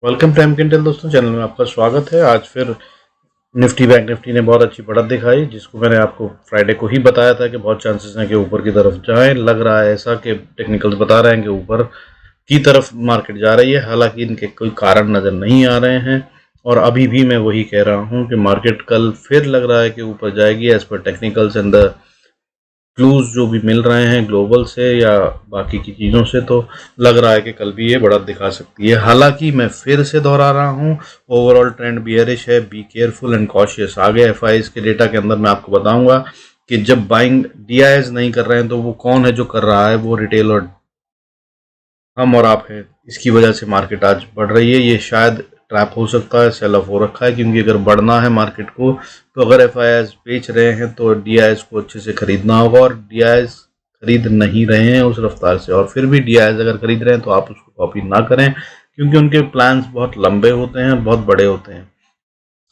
Welcome to एमकेंटल दोस्तों, channel में आपका स्वागत है। आज फिर निफ्टी बैंक निफ्टी ने बहुत अच्छी बढ़त दिखाई, जिसको मैंने आपको फ्राइडे को ही बताया था कि बहुत चांसेस हैं कि ऊपर की तरफ जाए। लग रहा है ऐसा कि टेक्निकल्स बता रहे हैं कि ऊपर की तरफ मार्केट जा रही है, हालांकि इनके कोई कारण नज़र नहीं आ रहे हैं। और अभी भी मैं वही कह रहा हूं कि मार्केट कल फिर लग रहा है कि ऊपर जाएगी as per technicals and the clues जो भी मिल रहे हैं ग्लोबल से या बाकी की चीज़ों से, तो लग रहा है कि कल भी ये बढ़त दिखा सकती है। हालांकि मैं फिर से दोहरा रहा हूँ, ओवरऑल ट्रेंड बियरिश है। Be careful and cautious. आगे एफआईज के डेटा के अंदर मैं आपको बताऊंगा कि जब बाइंग डीआईएस नहीं कर रहे हैं तो वो कौन है जो कर रहा है। वो रिटेल और हम और आप हैं। इसकी वजह से मार्केट आज बढ़ रही है। ये शायद ट्रैप हो सकता है, सेल ऑफ हो रखा है, क्योंकि अगर बढ़ना है मार्केट को तो अगर एफआईआईज बेच रहे हैं तो डीआईएस को अच्छे से खरीदना होगा, और डीआईएस खरीद नहीं रहे हैं उस रफ्तार से। और फिर भी डीआईएस अगर खरीद रहे हैं तो आप उसको कॉपी ना करें, क्योंकि उनके प्लान्स बहुत लंबे होते हैं, बहुत बड़े होते हैं।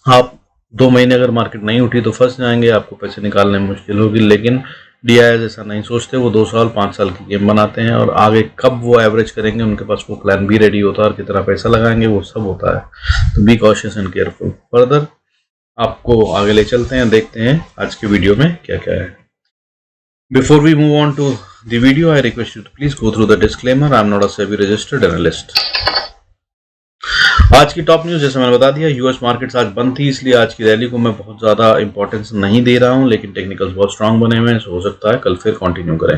आप 2 महीने अगर मार्केट नहीं उठी तो फंस जाएंगे, आपको पैसे निकालने में मुश्किल होगी। लेकिन डीआईएस ऐसा नहीं सोचते, वो 2 साल 5 साल की गेम बनाते हैं, और आगे कब वो एवरेज करेंगे उनके पास वो प्लान भी रेडी होता है, और कितना पैसा लगाएंगे वो सब होता है। तो be cautious and careful. Further आपको आगे ले चलते हैं, देखते हैं आज की वीडियो में क्या क्या है। Before we move on to the video, I request you to please go through the disclaimer. I am not a SEBI registered analyst. आज की टॉप न्यूज़ जैसे मैंने बता दिया, यूएस मार्केट्स आज बंद थी, इसलिए आज की रैली को मैं बहुत ज़्यादा इंपॉर्टेंस नहीं दे रहा हूं, लेकिन टेक्निकल्स बहुत स्ट्रांग बने हुए हैं, हो सकता है कल फिर कंटिन्यू करें।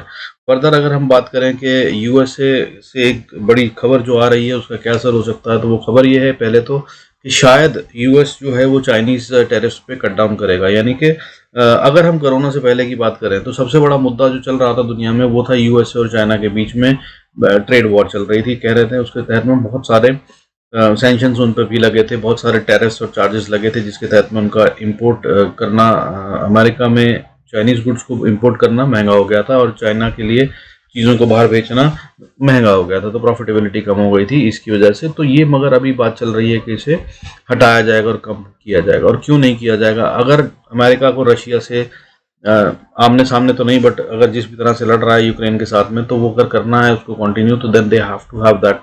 फर्दर अगर हम बात करें कि यूएसए से एक बड़ी खबर जो आ रही है उसका क्या असर हो सकता है, तो वो खबर ये है पहले तो कि शायद यूएस जो है वो चाइनीज़ टेरिफ्स पे कट डाउन करेगा। यानी कि अगर हम कोरोना से पहले की बात करें तो सबसे बड़ा मुद्दा जो चल रहा था दुनिया में वो था यूएसए और चाइना के बीच में ट्रेड वॉर चल रही थी। कह रहे थे उसके तहत में बहुत सारे सैंक्शंस उन पर भी लगे थे, बहुत सारे टैरिफ्स और चार्जेस लगे थे, जिसके तहत में उनका इंपोर्ट करना, अमेरिका में चाइनीज़ गुड्स को इंपोर्ट करना महंगा हो गया था, और चाइना के लिए चीज़ों को बाहर बेचना महंगा हो गया था, तो प्रॉफिटेबिलिटी कम हो गई थी इसकी वजह से। तो ये मगर अभी बात चल रही है कि इसे हटाया जाएगा और कम किया जाएगा। और क्यों नहीं किया जाएगा? अगर अमेरिका को रशिया से आमने सामने तो नहीं, बट अगर जिस भी तरह से लड़ रहा है यूक्रेन के साथ में, तो वो अगर करना है उसको कंटिन्यू, तो then they have to have that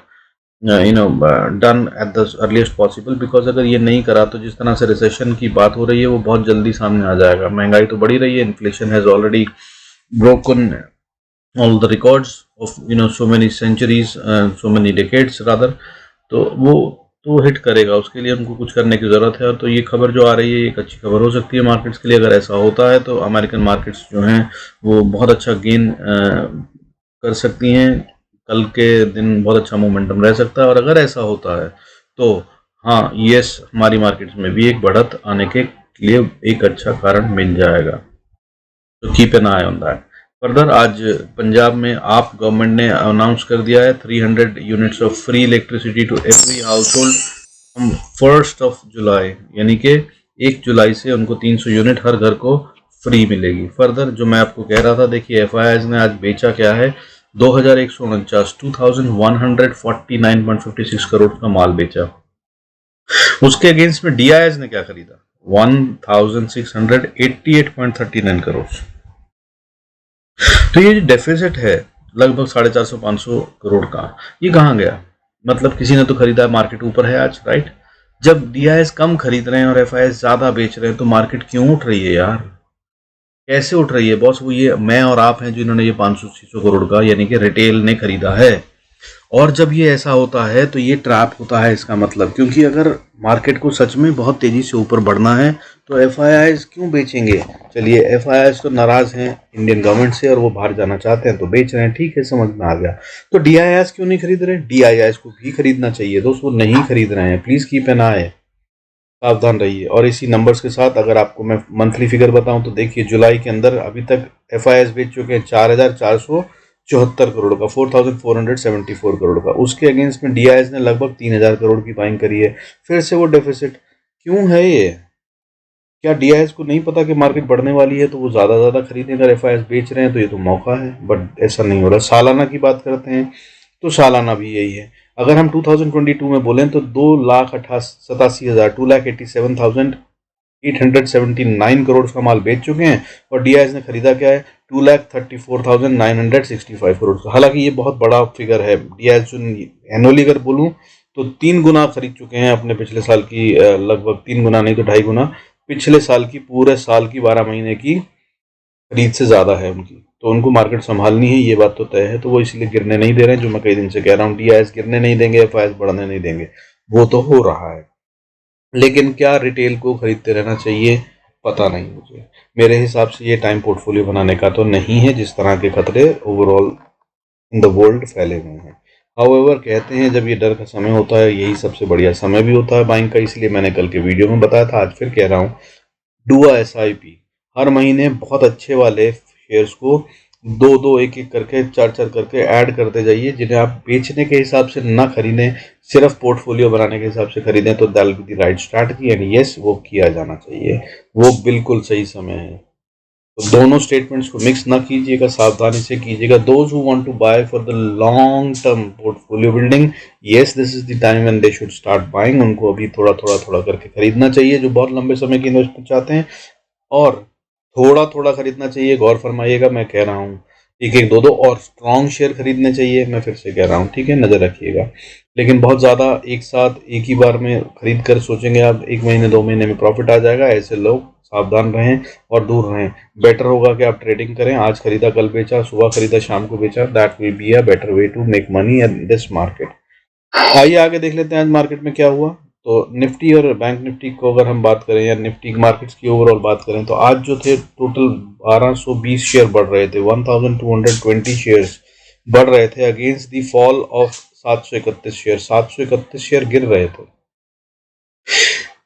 done at the earliest possible. Because अगर ये नहीं करा तो जिस तरह से रिसेशन की बात हो रही है वो बहुत जल्दी सामने आ जाएगा। महंगाई तो बढ़ी रही है, inflation has already broken all the records of so many centuries, so many decades rather. तो वो तो हिट करेगा, उसके लिए हमको कुछ करने की ज़रूरत है। तो ये खबर जो आ रही है एक अच्छी खबर हो सकती है मार्केट्स के लिए। अगर ऐसा होता है तो अमेरिकन मार्केट्स जो हैं वो बहुत अच्छा गेन कर सकती हैं, कल के दिन बहुत अच्छा मोमेंटम रह सकता है। और अगर ऐसा होता है तो हाँ, यस, हमारी मार्केट्स में भी एक बढ़त आने के लिए एक अच्छा कारण मिल जाएगा। तो keep an I on that. Further आज पंजाब में आप गवर्नमेंट ने अनाउंस कर दिया है 300 units of free electricity to every household from 1 July, यानी कि 1 जुलाई से उनको 300 यूनिट हर घर को फ्री मिलेगी। फर्दर जो मैं आपको कह रहा था, देखिए एफआईआईज ने आज बेचा क्या है, 2149 2149.56 करोड़ का माल बेचा। उसके अगेंस्ट में डीआईएस ने क्या खरीदा, 1688.39 करोड़। तो ये जो डेफिसिट है लगभग 450-500 करोड़ का, ये कहाँ गया? मतलब किसी ने तो खरीदा, मार्केट ऊपर है आज, राइट? जब डीआईएस कम खरीद रहे हैं और एफआईआईएस ज्यादा बेच रहे हैं तो मार्केट क्यों उठ रही है यार? कैसे उठ रही है बॉस? वो ये मैं और आप हैं जिन्होंने ये 500-600 करोड़ का, यानी कि रिटेल ने खरीदा है। और जब ये ऐसा होता है तो ये ट्रैप होता है इसका मतलब, क्योंकि अगर मार्केट को सच में बहुत तेजी से ऊपर बढ़ना है तो एफआईआईज क्यों बेचेंगे? चलिए, एफआईआईज तो नाराज हैं इंडियन गवर्नमेंट से और वो बाहर जाना चाहते हैं तो बेच रहे हैं, ठीक है, समझ में आ गया। तो डीआईआईज क्यों नहीं खरीद रहे? डीआईआईज को भी खरीदना चाहिए दोस्तों, वो नहीं खरीद रहे हैं। प्लीज कीप एन आई, सावधान रहिए। और इसी नंबर्स के साथ अगर आपको मैं मंथली फिगर बताऊं तो देखिए, जुलाई के अंदर अभी तक एफआईआईज बेच चुके हैं 4474 करोड़ का, 4474 करोड़ का। उसके अगेंस्ट में डीआईएस ने लगभग 3000 करोड़ की बाइंग करी है। फिर से वो डेफिसिट क्यों है ये? क्या डीआईएस को नहीं पता कि मार्केट बढ़ने वाली है तो वो ज्यादा खरीदें? अगर एफआईआईज बेच रहे हैं तो ये तो मौका है, बट ऐसा नहीं हो रहा। सालाना की बात करते हैं तो सालाना भी यही है। अगर हम 2022 में बोलें तो 2,87,879 करोड़ का माल बेच चुके हैं, और डीआईएस ने खरीदा क्या है, 2,34,965 करोड़ का। हालांकि ये बहुत बड़ा फिगर है। डीआईएस जो एनुअली अगर बोलूँ तो 3 गुना खरीद चुके हैं अपने पिछले साल की, लगभग 3 गुना नहीं तो 2.5 गुना पिछले साल की, पूरे साल की 12 महीने की खरीद से ज़्यादा है उनकी। तो उनको मार्केट संभालनी है, ये बात तो तय है। तो वो इसलिए गिरने नहीं दे रहे हैं, जो मैं कई दिन से कह रहा हूँ। DIS गिरने नहीं देंगे, FIS बढ़ने नहीं देंगे, वो तो हो रहा है। लेकिन क्या रिटेल को खरीदते रहना चाहिए, पता नहीं मुझे। मेरे हिसाब से ये टाइम पोर्टफोलियो बनाने का तो नहीं है, जिस तरह के खतरे ओवरऑल इन द वर्ल्ड फैले हुए हैं। हाउएवर कहते हैं जब ये डर का समय होता है, यही सबसे बढ़िया समय भी होता है बाइंग का। इसलिए मैंने कल के वीडियो में बताया था, आज फिर कह रहा हूँ, डू अ SIP। हर महीने बहुत अच्छे वाले शेयर्स को 2-2, 1-1 करके, 4-4 करके ऐड करते जाइए, जिन्हें आप बेचने के हिसाब से ना खरीदें, सिर्फ पोर्टफोलियो बनाने के हिसाब से खरीदें। तो that will be the right strategy, and yes, वो किया जाना चाहिए, वो बिल्कुल सही समय है। तो दोनों स्टेटमेंट्स को मिक्स ना कीजिएगा, सावधानी से कीजिएगा। Those who want to buy for the long term portfolio building, yes, this is the time when they should start buying. उनको अभी थोड़ा थोड़ा थोड़ा करके खरीदना चाहिए, जो बहुत लंबे समय की इन्वेस्टमेंट चाहते हैं। और थोड़ा थोड़ा खरीदना चाहिए, गौर फरमाइएगा, मैं कह रहा हूँ। एक एक, दो दो और स्ट्रॉन्ग शेयर खरीदने चाहिए, मैं फिर से कह रहा हूँ, ठीक है, नज़र रखिएगा। लेकिन बहुत ज़्यादा एक साथ एक ही बार में खरीद कर सोचेंगे आप 1 महीने 2 महीने में प्रॉफिट आ जाएगा, ऐसे लोग सावधान रहें और दूर रहें। बेटर होगा कि आप ट्रेडिंग करें, आज खरीदा कल बेचा, सुबह खरीदा शाम को बेचा, that will be a better way to make money in this market. आइए आगे देख लेते हैं आज मार्केट में क्या हुआ। तो निफ्टी और बैंक निफ्टी को अगर हम बात करें, या निफ्टी मार्केट्स की ओवरऑल बात करें, तो आज जो थे टोटल 1220 शेयर बढ़ रहे थे, 1220 शेयर्स बढ़ रहे थे, against the fall of 731 share. 731 share गिर रहे थे।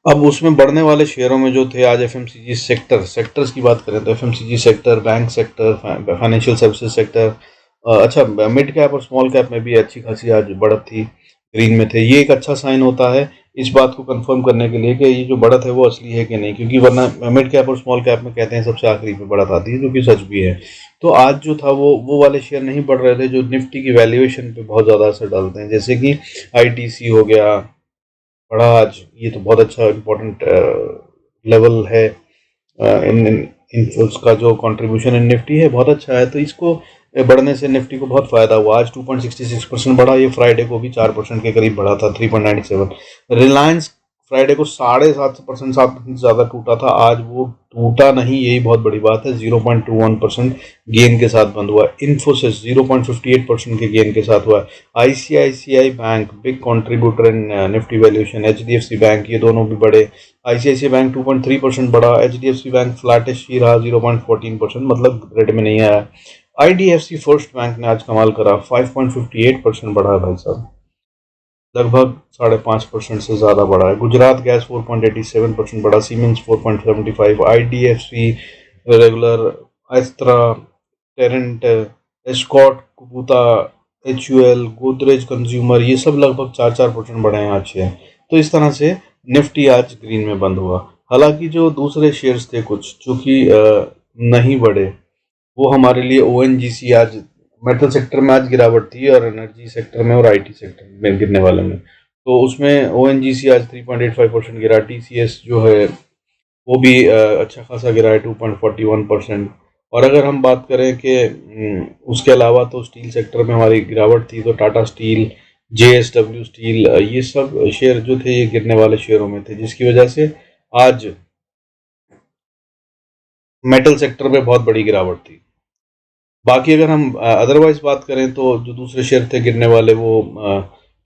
अब उसमें बढ़ने वाले शेयरों में जो थे, आज FMCG सेक्टर्स की बात करें तो FMCG sector, bank sector, financial services sector, अच्छा, मिड कैप और स्मॉल कैप में भी अच्छी खासी आज बढ़त थी, ग्रीन में थे। ये एक अच्छा साइन होता है इस बात को कंफर्म करने के लिए कि ये जो बढ़त है वो असली है कि नहीं, क्योंकि वरना मिड कैप और स्मॉल कैप में कहते हैं सबसे आखिरी पे बढ़त आती है, जो कि सच भी है। तो आज जो था वो वाले शेयर नहीं बढ़ रहे थे जो निफ्टी की वैल्यूएशन पे बहुत ज़्यादा असर डालते हैं, जैसे कि ITC हो गया, बढ़ा आज। ये तो बहुत अच्छा इंपॉर्टेंट लेवल है, इन उसका जो कंट्रीब्यूशन इन निफ्टी है बहुत अच्छा है। तो इसको बढ़ने से निफ्टी को बहुत फायदा हुआ। आज 2.66% बढ़ा, ये फ्राइडे को भी 4% के करीब बढ़ा था, 3.97। रिलायंस फ्राइडे को 7.5%, 7% ज़्यादा टूटा था, आज वो टूटा नहीं, यही बहुत बड़ी बात है। 0.21% गेन के साथ बंद हुआ। इन्फोसिस 0.58% के गेन के साथ हुआ। ICICI बैंक बिग कंट्रीब्यूटर इन निफ्टी वैल्यूएशन, HDFC बैंक, ये दोनों भी बढ़े। ICICI बैंक 2.3% बढ़ा, HDFC बैंक फ्लैटिश ही रहा, 0.14%, मतलब रेट में नहीं आया। IDFC फर्स्ट बैंक ने आज कमाल करा, 5.58% बढ़ा है भाई साहब, लगभग 5.5% से ज़्यादा बढ़ा है। गुजरात गैस 4.87% बढ़ा, सीमेंस 4.75, IDFC रेगुलर, एस्त्रा, Torrent, Escorts Kubota, HUL, Godrej consumer, ये सब लगभग 4-4% बढ़े हैं आज शेयर। तो इस तरह से निफ्टी आज ग्रीन में बंद हुआ। हालांकि जो दूसरे शेयर्स थे कुछ जो कि नहीं बढ़े, वो हमारे लिए ONGC, आज मेटल सेक्टर में आज गिरावट थी, और एनर्जी सेक्टर में और IT सेक्टर में गिरने वाले में, तो उसमें ONGC आज 3.85% गिरा। TCS जो है वो भी अच्छा खासा गिरा है, 2.41%। और अगर हम बात करें कि उसके अलावा तो स्टील सेक्टर में हमारी गिरावट थी, तो टाटा स्टील, JSW स्टील, ये सब शेयर जो थे ये गिरने वाले शेयरों में थे, जिसकी वजह से आज मेटल सेक्टर में बहुत बड़ी गिरावट थी। बाकी अगर हम अदरवाइज बात करें तो जो दूसरे शेयर थे गिरने वाले, वो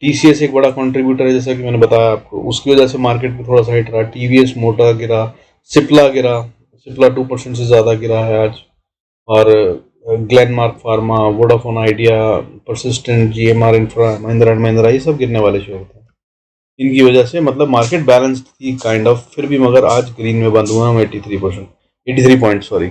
TCS एक बड़ा कंट्रीब्यूटर है, जैसा कि मैंने बताया आपको, उसकी वजह से मार्केट में थोड़ा सा हिट रहा। TVS मोटर गिरा, सिप्ला गिरा, सिप्ला 2% से ज़्यादा गिरा है आज। और Glenmark pharma, Vodafone idea, persistent, GMR infra, Mahindra and Mahindra, ये सब गिरने वाले शेयर थे। इनकी वजह से मतलब मार्केट बैलेंस थी काइंड ऑफ, फिर भी मगर आज ग्रीन में बंद हुआ हम 83 पॉइंट, सॉरी।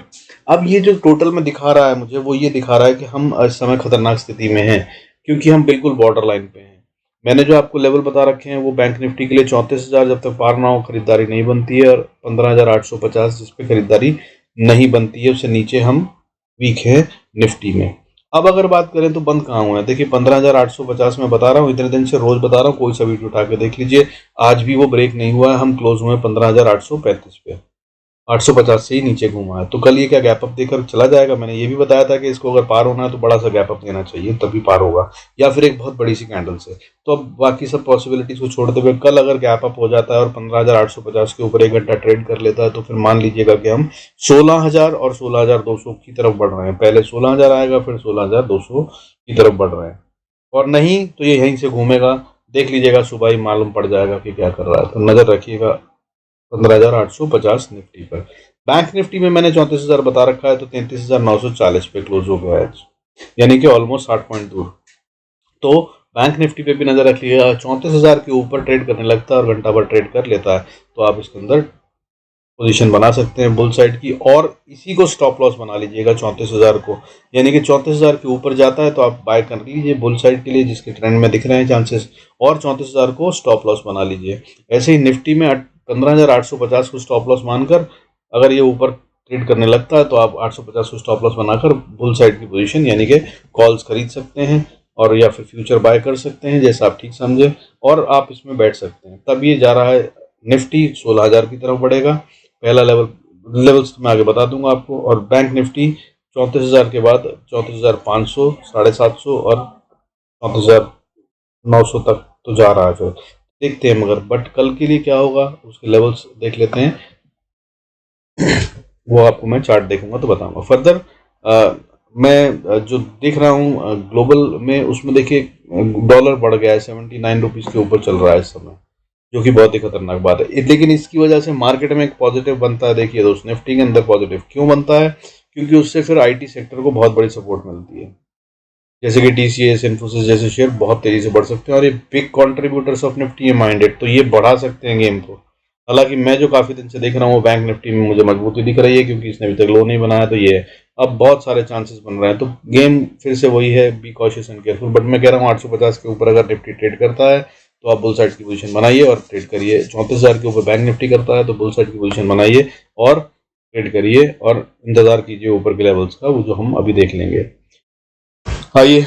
अब ये जो टोटल में दिखा रहा है मुझे, वो ये दिखा रहा है कि हम इस समय खतरनाक स्थिति में हैं, क्योंकि हम बिल्कुल बॉर्डर लाइन पे हैं। मैंने जो आपको लेवल बता रखे हैं वो बैंक निफ्टी के लिए 34,000 जब तक पार ना हो खरीदारी नहीं बनती है, और 15,850 जिस पे खरीदारी नहीं बनती है, उससे नीचे हम वीक है निफ्टी में। अब अगर बात करें तो बंद कहाँ हुआ है, देखिए 15,850 में बता रहा हूँ, इतने दिन से रोज बता रहा हूँ, कोई सा वीडियो उठा के देख लीजिए, आज भी वो ब्रेक नहीं हुआ है, हम क्लोज हुए 15,835 पे। 850 से ही नीचे घूमा है। तो कल ये क्या गैप अप देकर चला जाएगा? मैंने ये भी बताया था कि इसको अगर पार होना है तो बड़ा सा गैप अप देना चाहिए, तभी पार होगा, या फिर एक बहुत बड़ी सी कैंडल से। तो अब बाकी सब पॉसिबिलिटीज को छोड़ते हुए कल अगर गैप अप हो जाता है और 15,850 के ऊपर 1 घंटा ट्रेड कर लेता है तो फिर मान लीजिएगा कि हम 16,000 और 16,200 की तरफ बढ़ रहे हैं। पहले 16,000 आएगा, फिर 16,200 की तरफ बढ़ रहे हैं, और नहीं तो ये यहीं से घूमेगा। देख लीजिएगा, सुबह ही मालूम पड़ जाएगा कि क्या कर रहा है। तो नजर रखिएगा 15,850 निफ्टी पर। बैंक निफ्टी में मैंने 34,000 बता रखा है, तो 33,940 पे क्लोज हो गया है, यानी कि ऑलमोस्ट 60 पॉइंट दूर। तो बैंक निफ्टी पे भी नजर रखिएगा, 34,000 के ऊपर ट्रेड करने लगता है और घंटा भर ट्रेड कर लेता है तो आप इसके अंदर पोजीशन बना सकते हैं बुल साइड की, और इसी को स्टॉप लॉस बना लीजिएगा 34,000 को। यानी कि 34,000 के ऊपर जाता है तो आप बाय कर लीजिए बुल साइड के लिए, जिसके ट्रेंड में दिख रहे हैं चांसेस, और 34,000 को स्टॉप लॉस बना लीजिए। ऐसे ही निफ्टी में 15,850 को स्टॉप लॉस मानकर अगर ये ऊपर ट्रेड करने लगता है तो आप 850 को स्टॉप लॉस बनाकर बुल साइड की पोजीशन यानी कि कॉल्स खरीद सकते हैं, और या फिर फ्यूचर बाय कर सकते हैं, जैसा आप ठीक समझे, और आप इसमें बैठ सकते हैं। तब ये जा रहा है निफ्टी 16,000 की तरफ बढ़ेगा। पहला लेवल्स मैं आगे बता दूंगा आपको। और बैंक निफ्टी 34,000 के बाद 34,500, 750 और 34,900 तक तो जा रहा है। फिर देखते हैं, मगर बट कल के लिए क्या होगा उसके लेवल्स देख लेते हैं। वो आपको मैं चार्ट देखूंगा तो बताऊंगा फर्दर। मैं जो देख रहा हूँ ग्लोबल में, उसमें देखिए डॉलर बढ़ गया है, 79 रुपीज़ के ऊपर चल रहा है इस समय, जो कि बहुत ही खतरनाक बात है। लेकिन इसकी वजह से मार्केट में एक पॉजिटिव बनता है। देखिए दोस्त, निफ्टी के अंदर पॉजिटिव क्यों बनता है? क्योंकि उससे फिर आईटी सेक्टर को बहुत बड़ी सपोर्ट मिलती है, जैसे कि टीसीएस, इन्फोसिस जैसे शेयर बहुत तेजी से बढ़ सकते हैं, और ये बिग कंट्रीब्यूटर्स ऑफ निफ्टी है माइंडेड, तो ये बढ़ा सकते हैं गेम को। हालांकि मैं जो काफी दिन से देख रहा हूँ बैंक निफ्टी में मुझे मजबूती दिख रही है, क्योंकि इसने अभी तक लो नहीं बनाया, तो ये अब बहुत सारे चांसेस बन रहे हैं। तो गेम फिर से वही है, be cautious and careful. But मैं कह रहा हूँ 850 के ऊपर अगर निफ्टी ट्रेड करता है तो आप बुल साइड की पोजीशन बनाइए और ट्रेड करिए। 34,000 के ऊपर बैंक निफ्टी करता है तो बुल साइड की पोजीशन बनाइए और ट्रेड करिए, और इंतजार कीजिए ऊपर के लेवल्स का, वो जो हम अभी देख लेंगे। आइए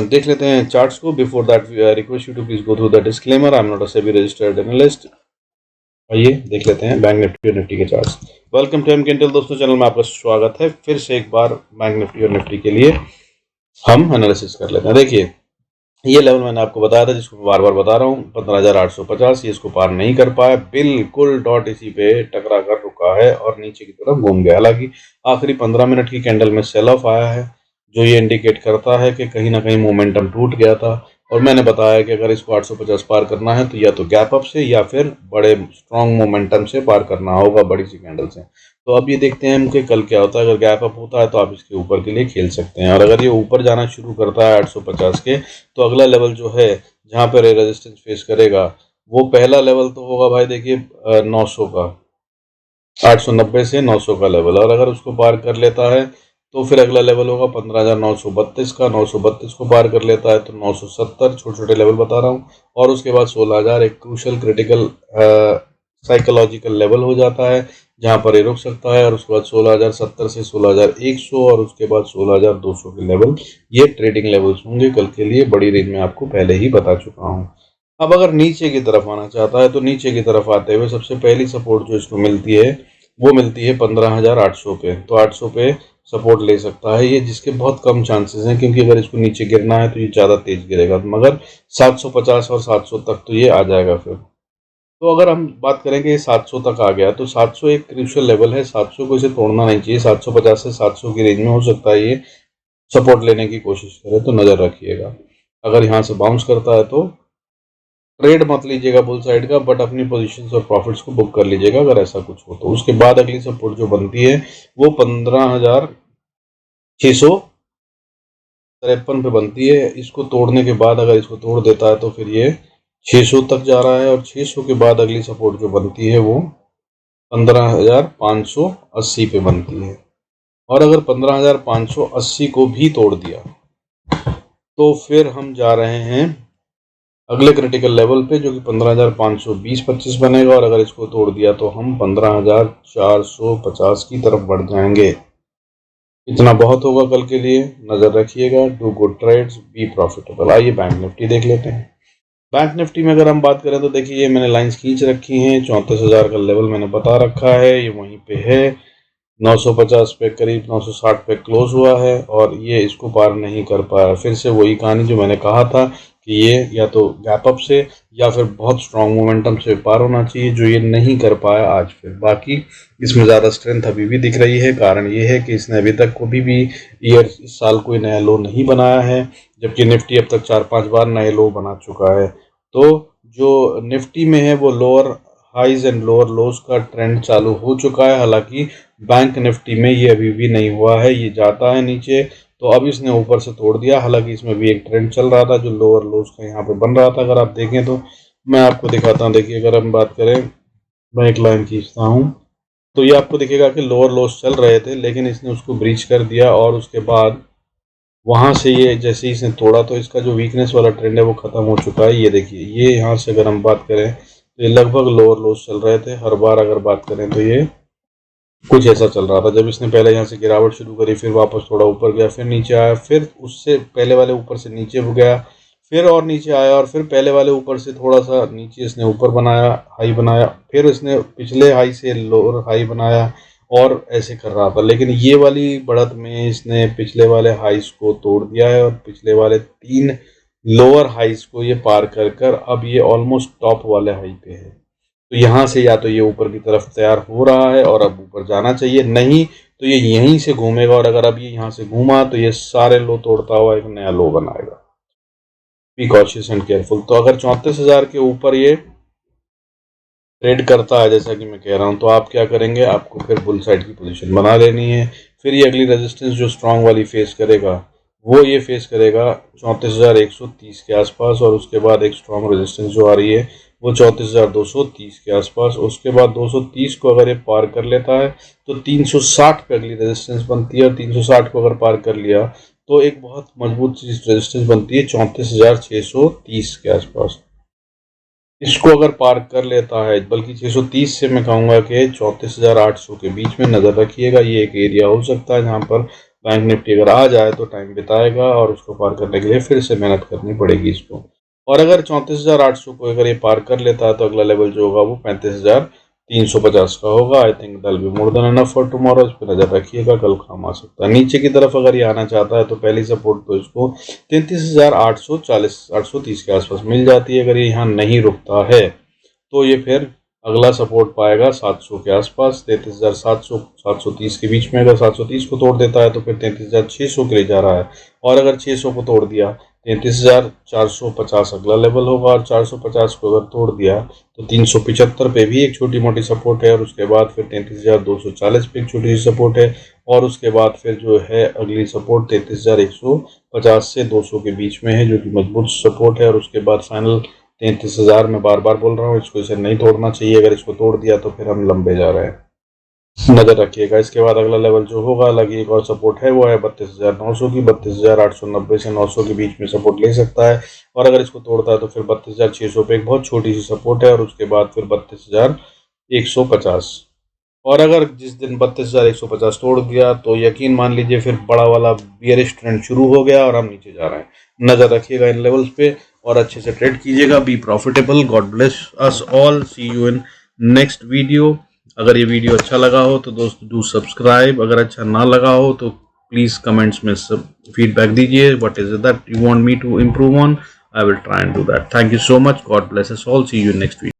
देख लेते हैं चार्ट्स को। Before that request you to please go through the disclaimer, I am not a SEBI registered analyst. आइए देख लेते हैं बैंक निफ्टी और निफ्टी के charts. Welcome to MK Intel दोस्तों, चैनल में आपका स्वागत है। फिर से एक बार बैंक निफ्टी और निफ्टी के लिए हम एनालिसिस कर लेते हैं। देखिए, ये लेवल मैंने आपको बताया था, जिसको बार बार बता रहा हूँ, 15,850, ये इसको पार नहीं कर पाया, बिल्कुल डॉट इसी पे टकरा कर रुका है और नीचे की तरफ घूम गया। हालांकि आखिरी 15 मिनट की कैंडल में सेल ऑफ आया है, जो ये इंडिकेट करता है कि कहीं ना कहीं मोमेंटम टूट गया था। और मैंने बताया कि अगर इसको 850 पार करना है तो या तो गैप अप से या फिर बड़े स्ट्रॉन्ग मोमेंटम से पार करना होगा, बड़ी सी कैंडल से। तो अब ये देखते हैं हम कि कल क्या होता है। अगर गैप अप होता है तो आप इसके ऊपर के लिए खेल सकते हैं, और अगर ये ऊपर जाना शुरू करता है 850 के, तो अगला लेवल जो है जहाँ पर रेजिस्टेंस फेस करेगा, वो पहला लेवल तो होगा भाई देखिए 900 का, 890 से 900 का लेवल। और अगर उसको पार कर लेता है तो फिर अगला लेवल होगा 15,932 का। 932 को पार कर लेता है तो 970, छोटे छोटे लेवल बता रहा हूँ, और उसके बाद 16,000 एक क्रूशल क्रिटिकल साइकोलॉजिकल लेवल हो जाता है, जहाँ पर ये रुक सकता है। और उसके बाद 16,070 से 16,100, और उसके बाद 16,200 के लेवल, ये ट्रेडिंग लेवल्स होंगे कल के लिए। बड़ी रेंज में आपको पहले ही बता चुका हूँ। अब अगर नीचे की तरफ आना चाहता है तो नीचे की तरफ आते हुए सबसे पहली सपोर्ट जो इसको मिलती है वो मिलती है 15,800 पे। तो 800 पे सपोर्ट ले सकता है ये, जिसके बहुत कम चांसेस हैं, क्योंकि अगर इसको नीचे गिरना है तो ये ज़्यादा तेज गिरेगा, मगर 750 और 700 तक तो ये आ जाएगा फिर। तो अगर हम बात करें कि 700 तक आ गया तो 700 एक क्रूशियल लेवल है, 700 को इसे तोड़ना नहीं चाहिए। 750 से 700 की रेंज में हो सकता है ये सपोर्ट लेने की कोशिश करे, तो नज़र रखिएगा। अगर यहाँ से बाउंस करता है तो ट्रेड मत लीजिएगा बुल साइड का, बट अपनी पोजीशंस और प्रॉफिट्स को बुक कर लीजिएगा अगर ऐसा कुछ हो तो। उसके बाद अगली सपोर्ट जो बनती है वो 15,653 पे बनती है। इसको तोड़ने के बाद अगर इसको तोड़ देता है तो फिर ये 600 तक जा रहा है, और 600 के बाद अगली सपोर्ट जो बनती है वो 15,580 पे बनती है। और अगर 15,580 को भी तोड़ दिया तो फिर हम जा रहे हैं अगले क्रिटिकल लेवल पे, जो कि 15,520-25 बनेगा। और अगर इसको तोड़ दिया तो हम 15,450 की तरफ बढ़ जाएंगे। इतना बहुत होगा कल के लिए, नजर रखिएगा। Do good trades, be profitable. आइए बैंक निफ्टी देख लेते हैं। बैंक निफ्टी में अगर हम बात करें तो देखिए ये मैंने लाइंस खींच रखी हैं, 34,000 का लेवल मैंने बता रखा है, ये वहीं पे है। 950 पे करीब 960 पे क्लोज हुआ है और ये इसको पार नहीं कर पाया। फिर से वही कहानी जो मैंने कहा था कि ये या तो गैप अप से या फिर बहुत स्ट्रॉन्ग मोमेंटम से पार होना चाहिए, जो ये नहीं कर पाया आज। फिर बाकी इसमें ज़्यादा स्ट्रेंथ अभी भी दिख रही है। कारण ये है कि इसने अभी तक कभी भी इस साल कोई नया लो नहीं बनाया है, जबकि निफ्टी अब तक 4-5 बार नए लो बना चुका है। तो जो निफ्टी में है वो lower highs and lower lows का ट्रेंड चालू हो चुका है। हालांकि बैंक निफ्टी में ये अभी भी नहीं हुआ है, ये जाता है नीचे, तो अब इसने ऊपर से तोड़ दिया। हालांकि इसमें भी एक ट्रेंड चल रहा था जो लोअर लोज का यहाँ पे बन रहा था। अगर आप देखें तो मैं आपको दिखाता हूँ। देखिए अगर हम बात करें, मैं एक लाइन खींचता हूँ तो ये आपको दिखेगा कि लोअर लोज चल रहे थे, लेकिन इसने उसको ब्रीच कर दिया और उसके बाद वहां से ये जैसे ही इसने तोड़ा तो इसका जो वीकनेस वाला ट्रेंड है वो खत्म हो चुका है। ये देखिए ये यहाँ से अगर हम बात करें तो ये लगभग लोअर लोज चल रहे थे हर बार। अगर बात करें तो ये कुछ ऐसा चल रहा था। जब इसने पहले यहाँ से गिरावट शुरू करी, फिर वापस थोड़ा ऊपर गया, फिर नीचे आया, फिर उससे पहले वाले ऊपर से नीचे गया, फिर और नीचे आया, और फिर पहले वाले ऊपर से थोड़ा सा नीचे इसने ऊपर बनाया, हाई बनाया, फिर इसने पिछले हाई से लोअर हाई बनाया और ऐसे कर रहा था। लेकिन ये वाली बढ़त में इसने पिछले वाले हाइस को तोड़ दिया है और पिछले वाले 3 लोअर हाइस को ये पार कर कर अब ये ऑलमोस्ट टॉप वाले हाई पे है। तो यहाँ से या तो ये ऊपर की तरफ तैयार हो रहा है और अब ऊपर जाना चाहिए, नहीं तो ये यहीं से घूमेगा, और अगर अब ये यहाँ से घूमा तो ये सारे लो तोड़ता हुआ एक नया लो बनाएगा। Be cautious and careful. तो अगर 34,000 के ऊपर ये ट्रेड करता है जैसा कि मैं कह रहा हूँ, तो आप क्या करेंगे, आपको फिर बुल साइड की पोजीशन बना लेनी है। फिर ये अगली रेजिस्टेंस जो स्ट्रांग वाली फेस करेगा वो ये फेस करेगा 34,130 के आसपास, और उसके बाद एक स्ट्रांग रेजिस्टेंस जो आ रही है वो 34,230 के आसपास। उसके बाद 230 को अगर ये पार कर लेता है तो 360 पे अगली रेजिस्टेंस बनती है, और 360 को अगर पार कर लिया तो एक बहुत मजबूत रेजिस्टेंस बनती है 34,630 के आसपास। इसको अगर पार कर लेता है, बल्कि 630 से मैं कहूँगा कि 34,800 के बीच में नज़र रखिएगा। ये एक एरिया हो सकता है जहाँ पर बैंक निफ्टी अगर आ जाए तो टाइम बिताएगा, और उसको पार करने के लिए फिर से मेहनत करनी पड़ेगी इसको। और अगर 34,800 को अगर ये पार कर लेता है तो अगला लेवल जो होगा वो 35,350 का होगा। I think that will be more than enough for tomorrow. इस पर नजर रखिएगा, कल काम आ सकता है। नीचे की तरफ अगर ये आना चाहता है तो पहली सपोर्ट तो इसको 33,830 के आसपास मिल जाती है। अगर ये यहाँ नहीं रुकता है तो ये फिर अगला सपोर्ट पाएगा 700 के आसपास, 33,700 730 के बीच में। अगर 730 को तोड़ देता है तो फिर 33,600 के लिए जा रहा है, और अगर 600 को तोड़ दिया 33,450 अगला लेवल होगा, और 450 को अगर तोड़ दिया तो 375 पे भी एक छोटी मोटी सपोर्ट है, और उसके बाद फिर 33,240 पे एक छोटी सी सपोर्ट है, और उसके बाद फिर जो है अगली सपोर्ट 33,150 से 200 के बीच में है, जो कि मजबूत सपोर्ट है। और उसके बाद फाइनल 33,000 में बार बार बोल रहा हूँ, इसको इसे नहीं तोड़ना चाहिए। अगर इसको तोड़ दिया तो फिर हम लंबे जा रहे हैं, नजर रखिएगा। इसके बाद अगला लेवल जो होगा, अलग एक और सपोर्ट है, वो है 32,900 की। 32,890 से 900 के बीच में सपोर्ट ले सकता है, और अगर इसको तोड़ता है तो फिर 32,600 पे एक बहुत छोटी सी सपोर्ट है, और उसके बाद फिर 32,150। और अगर जिस दिन 32,150 तोड़ दिया तो यकीन मान लीजिए फिर बड़ा वाला बियरिश ट्रेंड शुरू हो गया और हम नीचे जा रहे हैं। नजर रखिएगा इन लेवल्स पे और अच्छे से ट्रेड कीजिएगा। Be profitable. God bless us all. See you in next video. अगर ये वीडियो अच्छा लगा हो तो दोस्त डू सब्सक्राइब। अगर अच्छा ना लगा हो तो प्लीज कमेंट्स में फीडबैक दीजिए। What is it that you want me to improve on? I will try and do that. Thank you so much. God bless us all. See you next video.